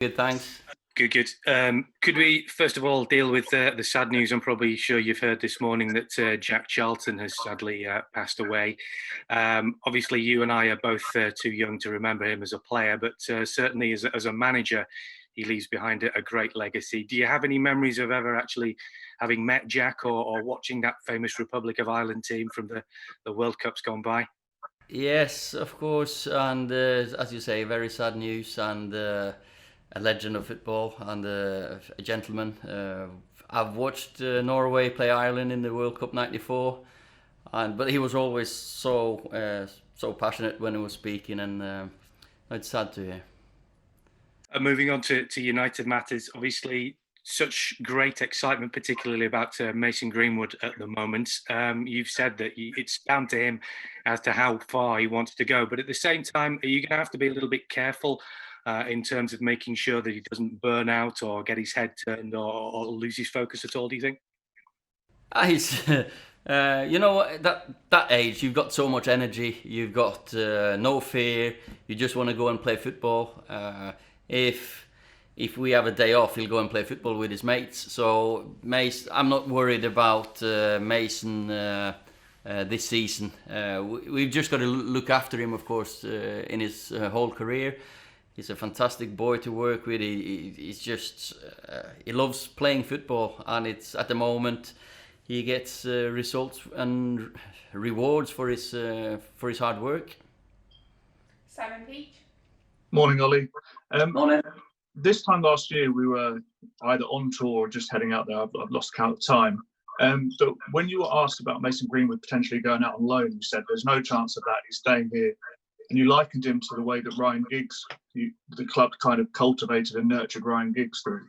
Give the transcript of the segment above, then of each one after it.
Good, thanks. Good. Could we first of all deal with the sad news? I'm probably sure you've heard this morning that Jack Charlton has sadly passed away. Obviously, you and I are both too young to remember him as a player, but certainly as a manager, he leaves behind a great legacy. Do you have any memories of ever actually having met Jack or watching that famous Republic of Ireland team from the World Cups gone by? Yes, of course, and as you say, very sad news, and a legend of football and a gentleman. I've watched Norway play Ireland in the World Cup '94, but he was always so passionate when he was speaking, and it's sad to hear. Moving on to United matters, obviously such great excitement, particularly about Mason Greenwood at the moment. You've said that it's down to him as to how far he wants to go, but at the same time, are you going to have to be a little bit careful in terms of making sure that he doesn't burn out or get his head turned or lose his focus at all, do you think? He's, that age, you've got so much energy, you've got no fear, you just want to go and play football. If we have a day off, he'll go and play football with his mates. So I'm not worried about Mason this season. We've just got to look after him, of course, in his whole career. He's a fantastic boy to work with. He's just he loves playing football, and it's at the moment he gets results and rewards for his hard work. Simon Peach. Morning, Ollie. Morning. This time last year, we were either on tour or just heading out there. I've lost count of time. But when you were asked about Mason Greenwood potentially going out on loan, you said there's no chance of that. He's staying here. And you likened him to the way that Ryan Giggs, the club kind of cultivated and nurtured Ryan Giggs through.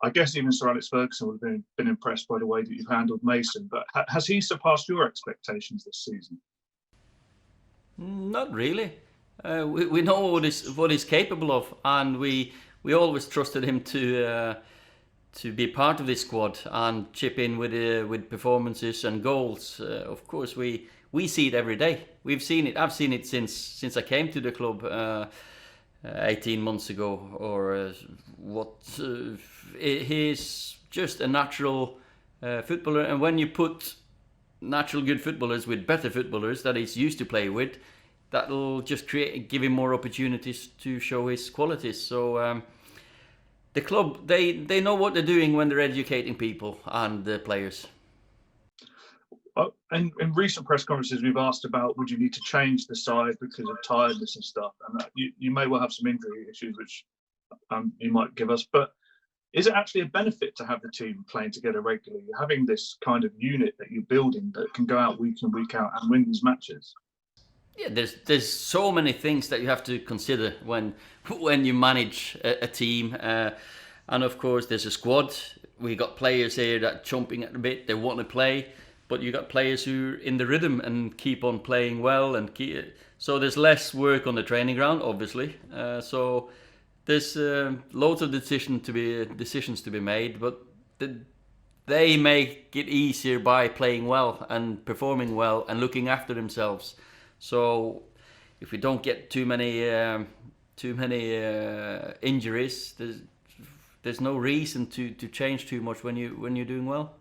I guess even Sir Alex Ferguson would have been impressed by the way that you've handled Mason. But has he surpassed your expectations this season? Not really. We know what he's capable of, and we always trusted him to be part of this squad and chip in with performances and goals. Of course, we see it every day. We've seen it. I've seen it since I came to the club 18 months ago, or what. He's just a natural footballer, and when you put natural good footballers with better footballers that he's used to play with, that'll just give him more opportunities to show his qualities. So the club, they know what they're doing when they're educating people and the players. And in recent press conferences, we've asked about would you need to change the side because of tiredness and stuff, and you may well have some injury issues, which you might give us. But is it actually a benefit to have the team playing together regularly, having this kind of unit that you're building that can go out week in, week out and win these matches? Yeah, there's so many things that you have to consider when you manage a team, and of course there's a squad. We got players here that chomping at the bit, they want to play, but you got players who are in the rhythm and keep on playing well, so there's less work on the training ground, obviously. So there's loads of decisions to be made, but they make it easier by playing well and performing well and looking after themselves. So if we don't get too many injuries, there's no reason to change too much when you're doing well.